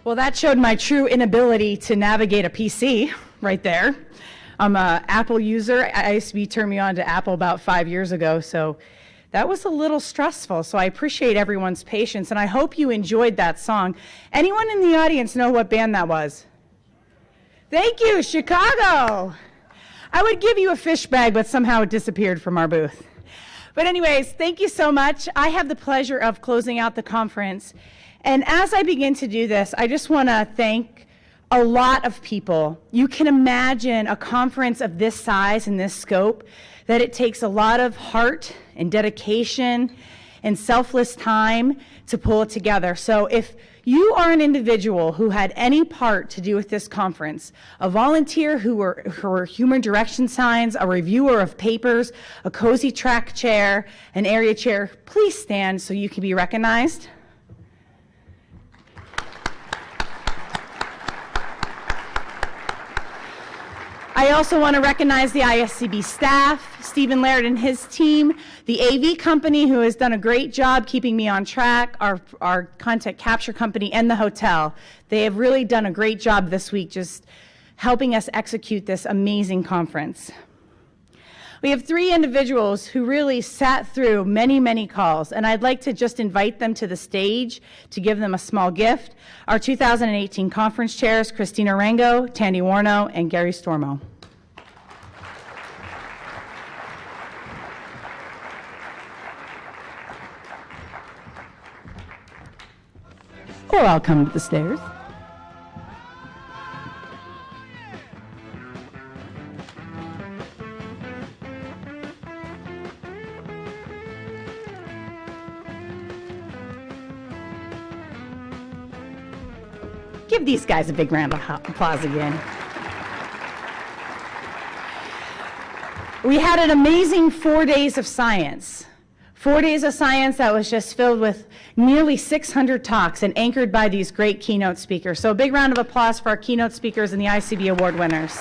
Well, that showed my true inability to navigate a PC right there. I'm an Apple user. ISB turned me on to Apple about 5 years ago, so that was a little stressful. So I appreciate everyone's patience, and I hope you enjoyed that song. Anyone in the audience know what band that was? Thank you, Chicago. I would give you a fish bag, but somehow it disappeared from our booth. But anyways, thank you so much. I have the pleasure of closing out the conference. And as I begin to do this, I just want to thank a lot of people. You can imagine a conference of this size and this scope, that it takes a lot of heart and dedication and selfless time to pull it together. So if you are an individual who had any part to do with this conference, a volunteer who were human direction signs, a reviewer of papers, a cozy track chair, an area chair, please stand so you can be recognized. I also want to recognize the ISCB staff, Stephen Laird and his team, the AV company who has done a great job keeping me on track, our content capture company, and the hotel. They have really done a great job this week just helping us execute this amazing conference. We have 3 individuals who really sat through many, many calls, and I'd like to just invite them to the stage to give them a small gift. Our 2018 conference chairs, Christina Rango, Tandy Warno, and Gary Stormo. Or I'll come to the stairs. Give these guys a big round of applause again. We had an amazing 4 days of science. 4 days of science that was just filled with nearly 600 talks and anchored by these great keynote speakers. So a big round of applause for our keynote speakers and the ICB award winners.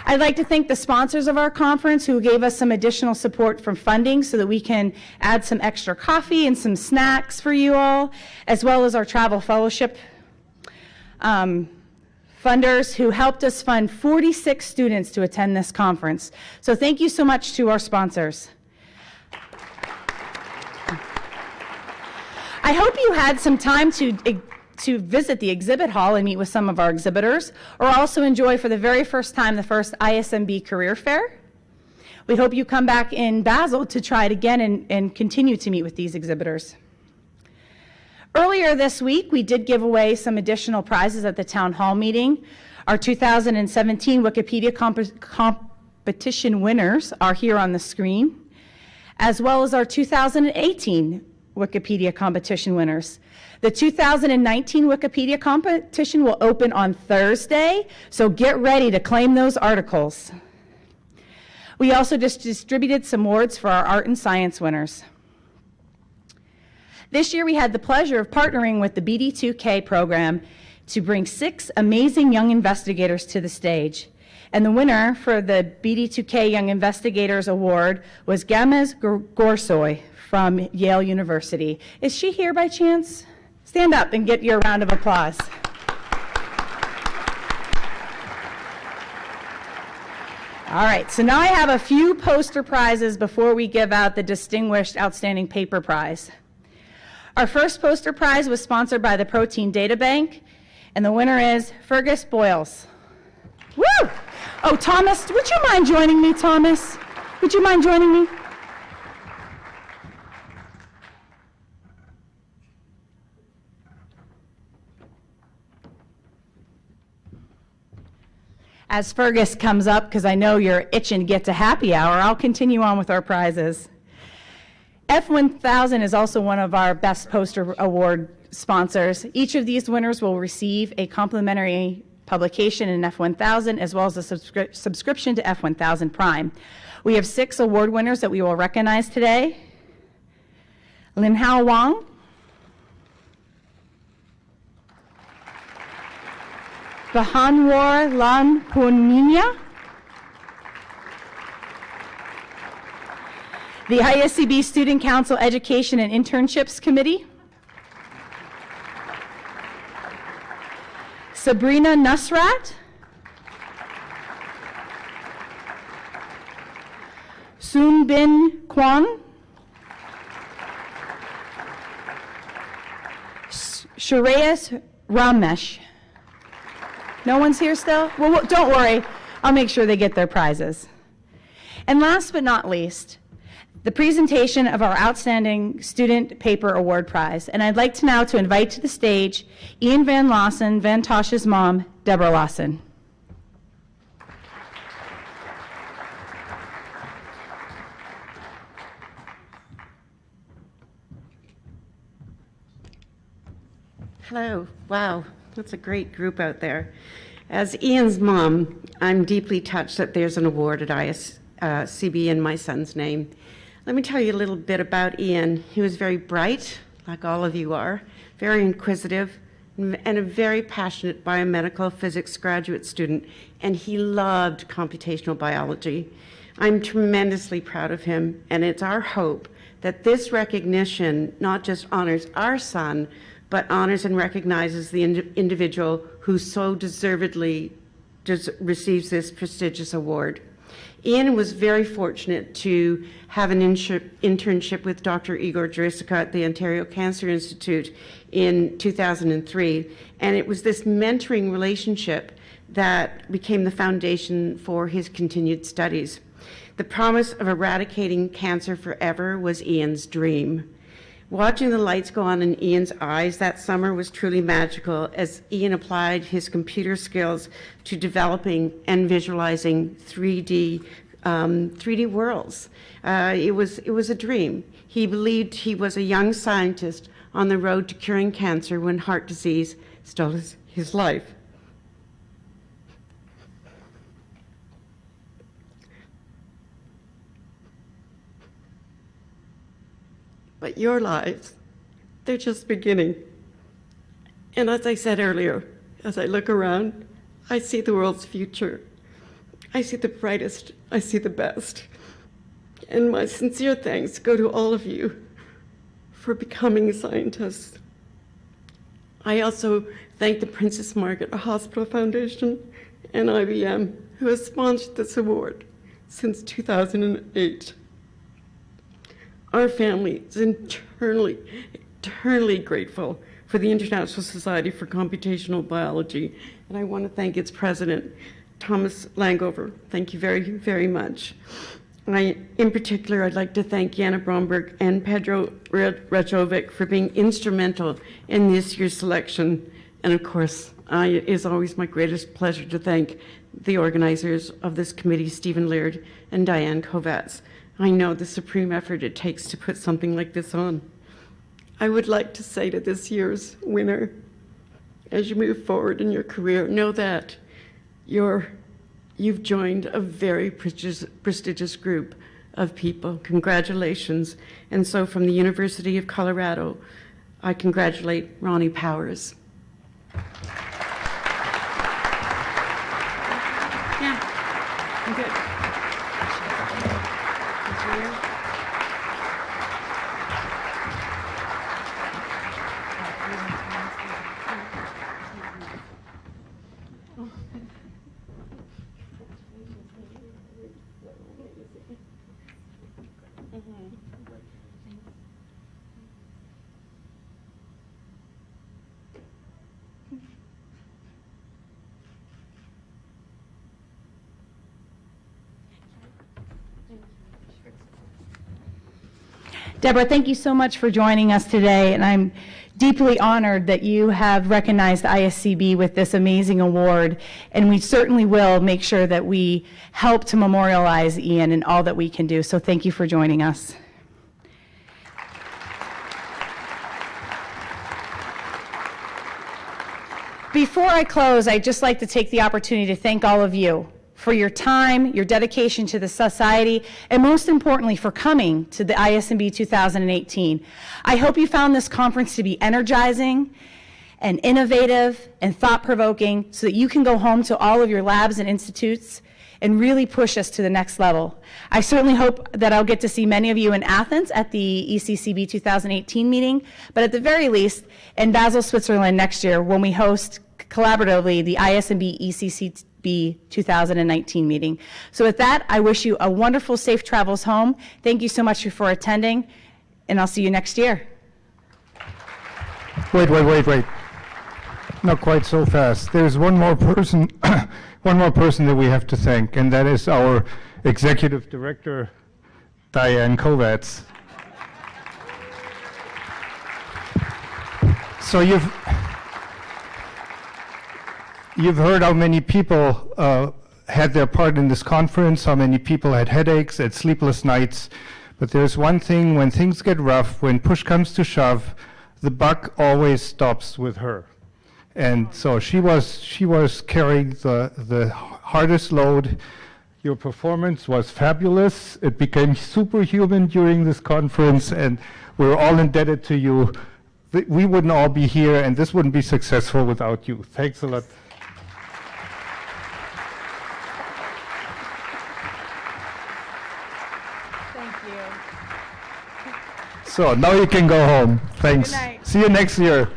I'd like to thank the sponsors of our conference who gave us some additional support from funding so that we can add some extra coffee and some snacks for you all, as well as our travel fellowship funders who helped us fund 46 students to attend this conference. So thank you so much to our sponsors. I hope you had some time to visit the exhibit hall and meet with some of our exhibitors, or also enjoy for the very first time the first ISMB Career Fair. We hope you come back in Basel to try it again and continue to meet with these exhibitors. Earlier this week, we did give away some additional prizes at the town hall meeting. Our 2017 Wikipedia competition winners are here on the screen, as well as our 2018 Wikipedia competition winners. The 2019 Wikipedia competition will open on Thursday, so get ready to claim those articles. We also just distributed some awards for our art and science winners. This year we had the pleasure of partnering with the BD2K program to bring 6 amazing young investigators to the stage. And the winner for the BD2K Young Investigators Award was Gamez Gorsoy from Yale University. Is she here by chance? Stand up and get your round of applause. All right, so now I have a few poster prizes before we give out the Distinguished Outstanding Paper Prize. Our first poster prize was sponsored by the Protein Data Bank, and the winner is Fergus Boyles. Woo! Oh, Thomas, would you mind joining me, Thomas? Would you mind joining me? As Fergus comes up, because I know you're itching to get to happy hour, I'll continue on with our prizes. F1000 is also one of our Best Poster Award sponsors. Each of these winners will receive a complimentary publication in F1000 as well as a subscription to F1000 Prime. We have 6 award winners that we will recognize today. Lin Hao Wang, Bahanwar Lan Punminya, the ISCB Student Council Education and Internships Committee, Sabrina Nusrat. Soon Bin Kwan. Shreyas Ramesh. No one's here still? Well, don't worry. I'll make sure they get their prizes. And last but not least, the presentation of our Outstanding Student Paper Award Prize. And I'd like to now to invite to the stage Ian Van Lawson, Van Tosh's mom, Deborah Lawson. Hello. Wow, that's a great group out there. As Ian's mom, I'm deeply touched that there's an award at ISCB in my son's name. Let me tell you a little bit about Ian. He was very bright, like all of you are, very inquisitive, and a very passionate biomedical physics graduate student, and he loved computational biology. I'm tremendously proud of him, and it's our hope that this recognition not just honors our son, but honors and recognizes the individual who so deservedly receives this prestigious award. Ian was very fortunate to have an internship with Dr. Igor Jurisica at the Ontario Cancer Institute in 2003, and it was this mentoring relationship that became the foundation for his continued studies. The promise of eradicating cancer forever was Ian's dream. Watching the lights go on in Ian's eyes that summer was truly magical as Ian applied his computer skills to developing and visualizing 3D worlds. It was a dream. He believed he was a young scientist on the road to curing cancer when heart disease stole his life. But your lives, they're just beginning. And as I said earlier, as I look around, I see the world's future. I see the brightest, I see the best. And my sincere thanks go to all of you for becoming scientists. I also thank the Princess Margaret Hospital Foundation and IBM, who has sponsored this award since 2008. Our family is eternally grateful for the International Society for Computational Biology, and I want to thank its president, Thomas Langover. Thank you very, very much. In particular, I'd like to thank Jana Bromberg and Pedro Rajovic for being instrumental in this year's selection. And of course, it is always my greatest pleasure to thank the organizers of this committee, Stephen Laird and Diane Kovatz. I know the supreme effort it takes to put something like this on. I would like to say to this year's winner, as you move forward in your career, know that you've joined a very prestigious group of people. Congratulations. And so from the University of Colorado, I congratulate Ronnie Powers. Yeah, I'm good. Deborah, thank you so much for joining us today, and I'm deeply honored that you have recognized ISCB with this amazing award, and we certainly will make sure that we help to memorialize Ian and all that we can do, so thank you for joining us. Before I close, I'd just like to take the opportunity to thank all of you for your time, your dedication to the society, and most importantly, for coming to the ISMB 2018. I hope you found this conference to be energizing and innovative and thought-provoking so that you can go home to all of your labs and institutes and really push us to the next level. I certainly hope that I'll get to see many of you in Athens at the ECCB 2018 meeting, but at the very least, in Basel, Switzerland next year when we host collaboratively the ISMB ECCB 2019 meeting. So with that, I wish you a wonderful, safe travels home. Thank you so much for attending, and I'll see you next year. Wait. Not quite so fast. There's one more person, one more person that we have to thank, and that is our Executive Director, Diane Kovacs. So you've heard how many people had their part in this conference, how many people had headaches, had sleepless nights. But there's one thing: when things get rough, when push comes to shove, the buck always stops with her. And so she was carrying the hardest load. Your performance was fabulous. It became superhuman during this conference, and we're all indebted to you. We wouldn't all be here, and this wouldn't be successful without you. Thanks a lot. Thank you. So now you can go home. Thanks. Good night. See you next year.